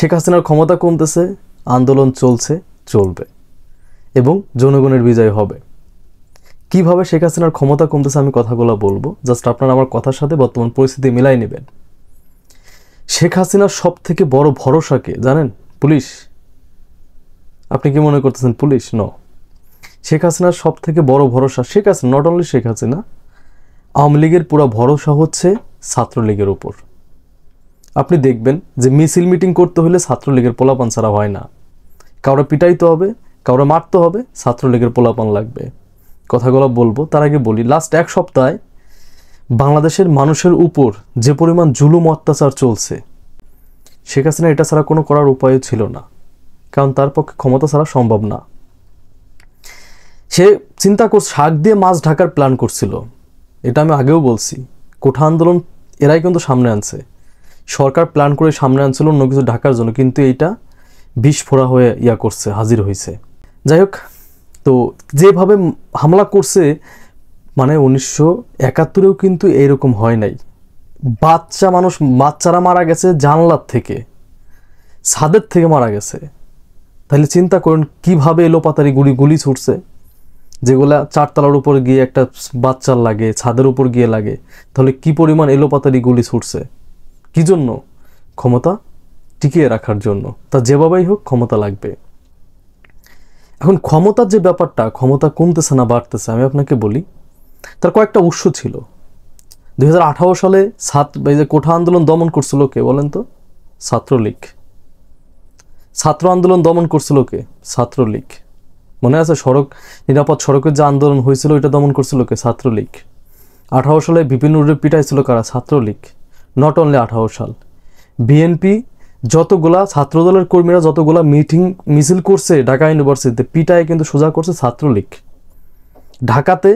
শেখ হাসিনার ক্ষমতা কমতেছে, আন্দোলন চলছে, চলবে এবং জনগণের বিজয় হবে। কিভাবে শেখ হাসিনার ক্ষমতা কমতেছে আমি কথাগুলো বলবো, জাস্ট আপনারা আমার কথার সাথে বর্তমান পরিস্থিতি মিলাই নেবেন। শেখ হাসিনার সব থেকে বড় ভরসাকে জানেন? পুলিশ। আপনি কি মনে করতেছেন পুলিশ? ন। শেখ হাসিনার সব থেকে বড় ভরসা শেখ হাসিনা, নট অনলি শেখ হাসিনা, আওয়ামী লীগের পুরো ভরসা হচ্ছে ছাত্রলীগের উপর। আপনি দেখবেন যে মিছিল মিটিং করতে হলে ছাত্রলীগের পোলাপান ছাড়া হয় না। কাউরে পিটাইতে হবে, কাউরে মারতে হবে, ছাত্রলীগের পোলাপান লাগবে। কথাগুলো বলবো, তার আগে বলি, লাস্ট এক সপ্তাহে বাংলাদেশের মানুষের উপর যে পরিমাণ জুলুম অত্যাচার চলছে, শেখ হাসিনা এটা ছাড়া কোনো করার উপায় ছিল না, কারণ তার পক্ষে ক্ষমতা ছাড়া সম্ভব না। সে চিন্তা করছে, শাক দিয়ে মাছ ঢাকার প্ল্যান করছিল। এটা আমি আগেও বলছি, কোঠা আন্দোলন এরাই কিন্তু সামনে আনছে, সরকার প্ল্যান করে সামনে আনছিল অন্য কিছু ঢাকার জন্য, কিন্তু এইটা বিস্ফোরা হয়ে করছে, হাজির হয়েছে। যাই হোক, তো যেভাবে হামলা করছে, মানে 1971-এও কিন্তু এইরকম হয় নাই। বাচ্চারা মারা গেছে জানলার থেকে, ছাদের থেকে মারা গেছে। তাহলে চিন্তা করুন কিভাবে এলোপাতারি গুলি ছুটছে, যেগুলা 4 তলার উপর গিয়ে একটা বাচ্চার লাগে, ছাদের উপর গিয়ে লাগে। তাহলে কি পরিমাণ এলোপাতারি গুলি ছুটছে, কি জন্য? ক্ষমতা টিকিয়ে রাখার জন্য। তা যেভাবেই হোক ক্ষমতা লাগবে। এখন ক্ষমতার যে ব্যাপারটা, ক্ষমতা কমতেছে না বাড়তেছে, আমি আপনাকে বলি তার কয়েকটা উৎস ছিল। 2018 সালে এই যে কোঠা আন্দোলন দমন করছিল কে বলেন তো? ছাত্রলীগ। ছাত্র আন্দোলন দমন করছিল কে? ছাত্রলীগ। মনে আছে? নিরাপদ সড়কের যে আন্দোলন হয়েছিল এটা দমন করছিল কে? ছাত্রলীগ। 18 সালে বিপিন রোডে পিটাইছিল কারা? ছাত্রলীগ। নট অনলি 18 সাল, বিএনপি যতগুলা ছাত্রদলের কর্মীরা যতগুলা মিছিল করছে ঢাকা ইউনিভার্সিটিতে, পিটায় কিন্তু সোজা করছে ছাত্রলীগ। ঢাকাতে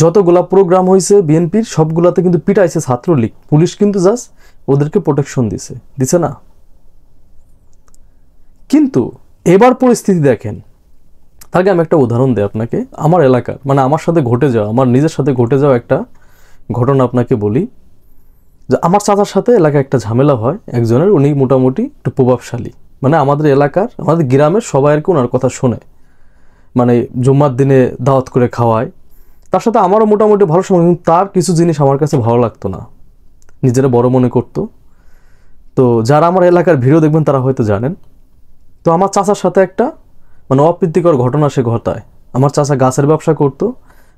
যতগুলা প্রোগ্রাম হয়েছে বিএনপির, সবগুলাতে কিন্তু পিটাইছে ছাত্রলীগ। পুলিশ কিন্তু জাস্ট ওদেরকে প্রোটেকশন দিছে না। কিন্তু এবার পরিস্থিতি দেখেন। তাকে আমি একটা উদাহরণ দিই আপনাকে, আমার এলাকার, মানে আমার সাথে ঘটে যাওয়া, আমার নিজের সাথে ঘটে যাওয়া একটা ঘটনা আপনাকে বলি। যে আমার চাচার সাথে এলাকায় একটা ঝামেলা হয় একজনের, উনি মোটামুটি একটু প্রভাবশালী, মানে আমাদের এলাকার, আমাদের গ্রামের সবাই আর কি ওনার কথা শোনে, মানে জুম্মার দিনে দাওয়াত করে খাওয়ায়। তার সাথে আমারও মোটামুটি ভালো সময়, কিন্তু তার কিছু জিনিস আমার কাছে ভালো লাগতো না, নিজেরা বড় মনে করতো। তো যারা আমার এলাকার ভিডিও দেখবেন তারা হয়তো জানেন। তো আমার চাচার সাথে একটা মানে অপ্রীতিকর ঘটনা সে ঘটায়। আমার চাচা গাছের ব্যবসা করতো।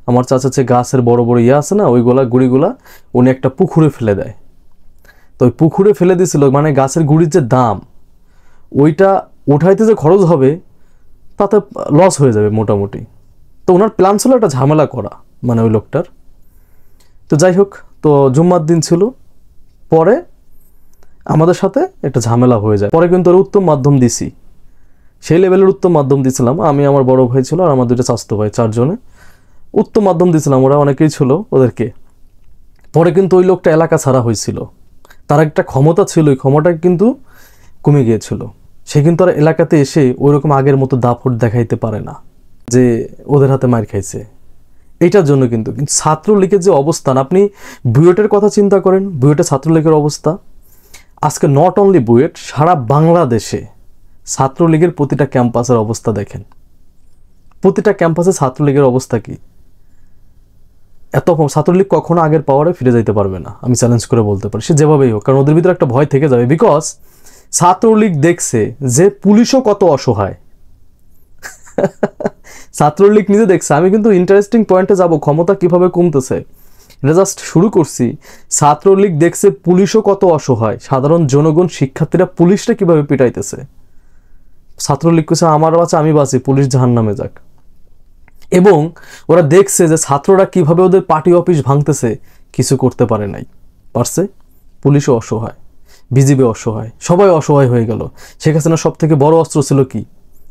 আমার চাচা যে গাছের বড় বড় আছে না, ওইগুলা গুড়িগুলা উনি একটা পুকুরে ফেলে দেয়। তো ওই পুকুরে ফেলে দিয়েছিল, মানে গাছের গুড়ির যে দাম, ওইটা উঠাইতে যে খরচ হবে তাতে লস হয়ে যাবে মোটামুটি। তো ওনার প্ল্যান ছিল একটা ঝামেলা করা, মানে ওই লোকটার। তো যাই হোক, তো জুম্মার দিন ছিল, পরে আমাদের সাথে একটা ঝামেলা হয়ে যায়। পরে কিন্তু ওর উত্তম মাধ্যম দিছি, সেই লেভেলের উত্তম মাধ্যম দিয়েছিলাম আমি, আমার বড় ভাই ছিল আর আমার 2টা চাচাতো ভাই, 4 জনে উত্তম মাধ্যম দিয়েছিলাম। ওরা অনেকেই ছিল ওদেরকে। পরে কিন্তু ওই লোকটা এলাকা ছাড়া হয়েছিল। তার একটা ক্ষমতা ছিল, ওই ক্ষমতা কিন্তু কমে গিয়েছিল। সে কিন্তু আর এলাকাতে এসে ওইরকম আগের মতো দাপট দেখাইতে পারে না যে ওদের হাতে মার খাইছে। এইটার জন্য কিন্তু ছাত্রলীগের যে অবস্থান, আপনি বুয়েটের কথা চিন্তা করেন, বুয়েটে ছাত্রলীগের অবস্থা আজকে, নট অনলি বুয়েট, সারা বাংলাদেশে ছাত্রলীগের প্রতিটা ক্যাম্পাসের অবস্থা দেখেন। প্রতিটা ক্যাম্পাসে ছাত্রলীগের অবস্থা কি? এত ছাত্রলীগ কখনো আগের পাওয়ারে ফিরে যাইতে পারবে না, আমি চ্যালেঞ্জ করে বলতে পারি, সে যেভাবেই হোক, কারণ ওদের ভিতরে একটা ভয় থেকে যাবে। বিকজ ছাত্রলীগ দেখছে যে পুলিশও কত অসহায়। ছাত্রলীগ নিজে দেখছে। আমি কিন্তু ইন্টারেস্টিং পয়েন্টে যাব, ক্ষমতা কিভাবে কমতেছে, এটা জাস্ট শুরু করছি। ছাত্রলীগ দেখছে পুলিশও কত অসহায়, সাধারণ জনগণ শিক্ষার্থীরা পুলিশটা কিভাবে পিটাইতেছে। ছাত্রলীগ কইছে আমার বাঁচা আমি বাঁচি, পুলিশ জাহান্নামে যাক। এবং ওরা দেখছে যে ছাত্ররা কিভাবে ওদের পার্টি অফিস ভাঙতেছে, কিছু করতে পারে নাই, পারছে। পুলিশও অসহায়, বিজিবি অসহায়, সবাই অসহায় হয়ে গেল। শেখ হাসিনার সব থেকে বড় অস্ত্র ছিল কি?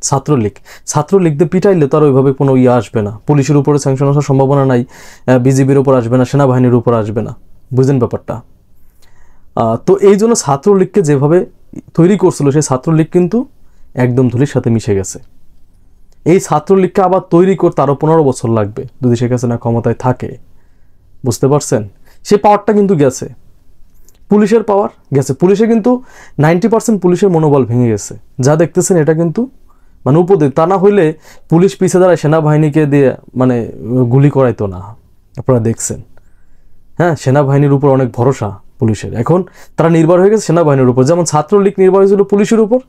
ছাত্রলীগ। ছাত্রলীগদের পিটাইলে তার ওইভাবে কোনো আসবে না, পুলিশের উপরে স্যাংশন আসার সম্ভাবনা নাই, বিজিবির উপর আসবে না, সেনাবাহিনীর উপর আসবে না। বুঝলেন ব্যাপারটা? তো এই জন্য ছাত্রলীগকে যেভাবে তৈরি করছিল, সেই ছাত্রলীগ কিন্তু একদম ধুলির সাথে মিশে গেছে। এই ছাত্রলীগকে আবার তৈরি করতে আরো 15 বছর লাগবে যদি শেখ হাসিনা ক্ষমতায় থাকে। বুঝতে পারছেন? সে পাওয়ারটা কিন্তু গেছে। পুলিশের পাওয়ার গেছে, পুলিশে কিন্তু 90% পুলিশের মনোবল ভেঙে গেছে। যা দেখতেছেন এটা কিন্তু মানে উপদেশ, তা না হইলে পুলিশ পিছে দাঁড়ায় সেনাবাহিনীকে দিয়ে মানে গুলি করাইতো না, আপনারা দেখছেন। হ্যাঁ, সেনাবাহিনীর উপর অনেক ভরসা পুলিশের, এখন তারা নির্ভর হয়ে গেছে সেনাবাহিনীর উপর। যেমন ছাত্রলীগ নির্ভর হয়েছিল পুলিশের উপর,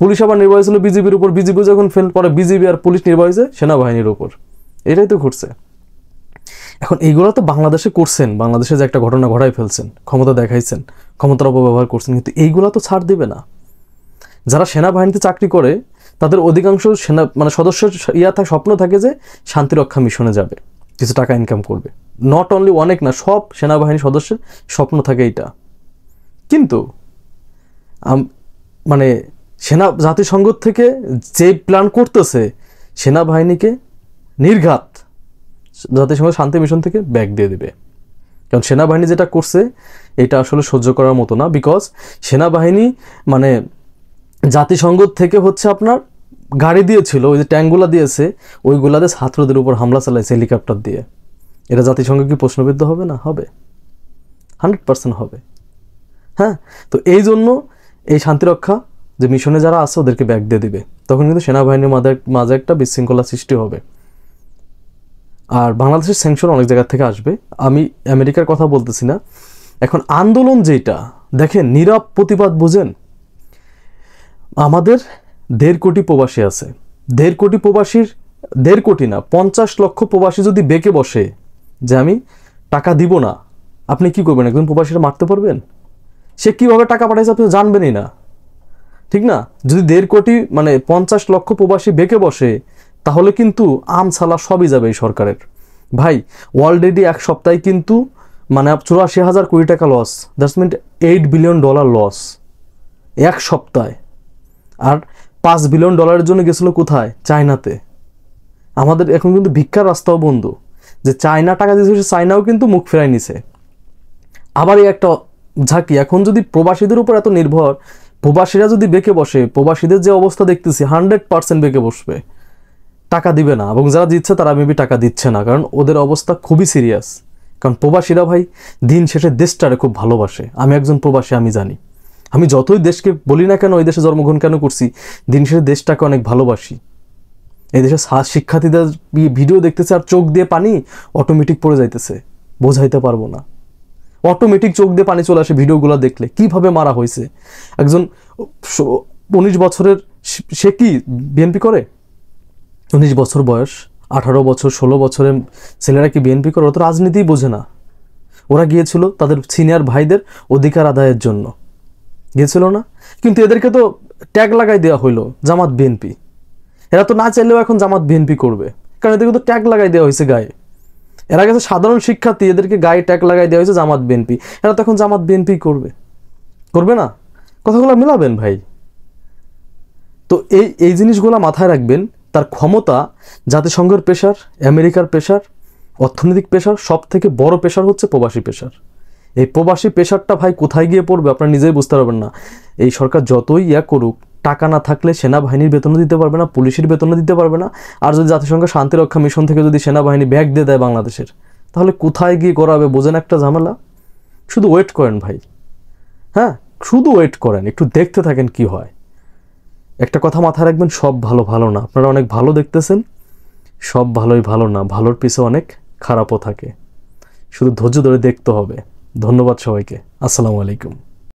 পুলিশ আবার নির্ভর হয়েছিল বিজেপির উপর, বিজেপি যখন ফেল পরে বিজেপি আর পুলিশ নির্ভর হয়েছে সেনাবাহিনীর উপর। এটাই তো ঘটছে। এখন এইগুলো তো বাংলাদেশে করছেন, বাংলাদেশে যে একটা ঘটনা ঘটাই ফেলছেন, ক্ষমতা দেখাইছেন, ক্ষমতার অপব্যবহার করছেন, কিন্তু এইগুলা তো ছাড় দেবে না। যারা সেনাবাহিনীতে চাকরি করে তাদের অধিকাংশ সেনা মানে সদস্যের স্বপ্ন থাকে যে শান্তিরক্ষা মিশনে যাবে, কিছু টাকা ইনকাম করবে। নট অনলি, অনেক না, সব সেনাবাহিনী সদস্যের স্বপ্ন থাকে এইটা। কিন্তু মানে জাতিসংঘ থেকে যে প্ল্যান করতেছে সেনাবাহিনীকে নির্ঘাত জাতিসংঘ শান্তি মিশন থেকে ব্যাক দিয়ে দেবে। কারণ সেনাবাহিনী যেটা করছে এটা আসলে সহ্য করার মতো না। বিকজ সেনাবাহিনী মানে জাতিসংঘ থেকে হচ্ছে আপনার গাড়ি দিয়েছিল, ওই যে ট্যাঙ্কগুলা দিয়েছে, ওইগুলাতে ছাত্রদের উপর হামলা চালাইছে হেলিকপ্টার দিয়ে। এটা জাতিসংঘ কি প্রশ্নবিদ্ধ হবে না? হবে, 100% হবে। হ্যাঁ, তো এই জন্য এই শান্তিরক্ষা যে মিশনে যারা আছে ওদেরকে ব্যাক দিয়ে দিবে, তখন কিন্তু সেনাবাহিনীর মাঝে একটা বিশৃঙ্খলা সৃষ্টি হবে। আর বাংলাদেশের স্যাংশন অনেক জায়গা থেকে আসবে, আমি আমেরিকার কথা বলতেছি না। এখন আন্দোলন যেটা দেখেন, নীরব প্রতিবাদ বোঝেন। আমাদের 1.5 কোটি প্রবাসী আছে, 1.5 কোটি প্রবাসীর 1.5 কোটি না 50 লক্ষ প্রবাসী যদি বেঁকে বসে যে আমি টাকা দিব না, আপনি কি করবেন? একজন প্রবাসীরা মারতে পারবেন? সে কিভাবে টাকা পাঠাইছে আপনি জানবেনই না, ঠিক না? যদি 1.5 কোটি মানে 50 লক্ষ প্রবাসী বেঁকে বসে, তাহলে কিন্তু আমছালা সবই যাবে এই সরকারের। ভাই অলরেডি এক সপ্তাহে কিন্তু মানে 84,000 কোটি টাকা loss, that's mean $8 billion loss এক সপ্তাহে। আর $5 বিলিয়ন জন্য গেছিল কোথায়? চায়নাতে। আমাদের এখন কিন্তু ভিক্ষার রাস্তাও বন্ধ, যে চায়না টাকা দিয়েছে চায়নাও কিন্তু মুখ ফেরাই নিছে। আবার এই একটা ঝাঁকি, এখন যদি প্রবাসীদের উপর এত নির্ভর, প্রবাসীরা যদি বেঁকে বসে, প্রবাসীদের যে অবস্থা দেখতেছি 100% বেঁকে বসবে, টাকা দিবে না। এবং যারা দিচ্ছে তারা মেবি টাকা দিচ্ছে না, কারণ ওদের অবস্থা খুবই সিরিয়াস। কারণ প্রবাসীরা ভাই দিন শেষে দেশটারে খুব ভালোবাসে। আমি একজন প্রবাসী, আমি জানি। আমি যতই দেশকে বলি না কেন ওই দেশে জন্মগ্রহণ কেন করছি, দিন শেষে দেশটাকে অনেক ভালোবাসি। এই দেশে শিক্ষার্থীদের ভিডিও দেখতেছে আর চোখ দিয়ে পানি অটোমেটিক পড়ে যাইতেছে, বোঝাইতে পারবো না। অটোমেটিক চোখ দিয়ে পানি চলে আসে ভিডিওগুলো দেখলে, কিভাবে মারা হয়েছে। একজন 19 বছরের, সে কি বিএনপি করে? 19 বছর বয়স, 18 বছর 16 বছরের ছেলেরা কি বিএনপি করে? ওরা তো রাজনীতিই বোঝে না। ওরা গিয়েছিল তাদের সিনিয়র ভাইদের অধিকার আদায়ের জন্য, গিয়েছিল না? কিন্তু এদেরকে তো ট্যাগ লাগাই দেওয়া হইলো জামাত বিএনপি। এরা তো না চাইলেও এখন জামাত বিএনপি করবে, কারণ এদেরকে তো ট্যাগ লাগাই দেওয়া হয়েছে গায়ে। এরা গেছে সাধারণ শিক্ষার্থী, এদেরকে গায়ে ট্যাগ লাগাই দেওয়া হয়েছে জামাত বিএনপি। এরা তো এখন জামাত বিএনপি করবে, করবে না? কথাগুলো মিলাবেন ভাই। তো এই জিনিসগুলো মাথায় রাখবেন। তার ক্ষমতা, জাতিসংঘের প্রেশার, আমেরিকার প্রেশার, অর্থনৈতিক প্রেশার, সব থেকে বড় প্রেশার হচ্ছে প্রবাসী প্রেশার। এই প্রবাসী প্রেশারটা ভাই কোথায় গিয়ে পড়বে আপনারা নিজেই বুঝতে পারবেন না। এই সরকার যতই করুক, টাকা না থাকলে সেনাবাহিনীর বেতনও দিতে পারবে না, পুলিশের বেতনও দিতে পারবে না। আর যদি জাতিসংঘ শান্তিরক্ষা মিশন থেকে যদি সেনাবাহিনী ব্যাগ দিয়ে দেয় বাংলাদেশের, তাহলে কোথায় গিয়ে করাবে? বোঝেন একটা ঝামেলা। শুধু ওয়েট করেন ভাই, হ্যাঁ শুধু ওয়েট করেন, একটু দেখতে থাকেন কি হয়। একটা কথা মাথায় রাখবেন, সব ভালো ভালো না। আপনারা অনেক ভালো দেখতেছেন, সব ভালোই ভালো না, ভালোর পিছে অনেক খারাপও থাকে। শুধু ধৈর্য ধরে দেখতে হবে। ধন্যবাদ সবাইকে। আসসালামু আলাইকুম।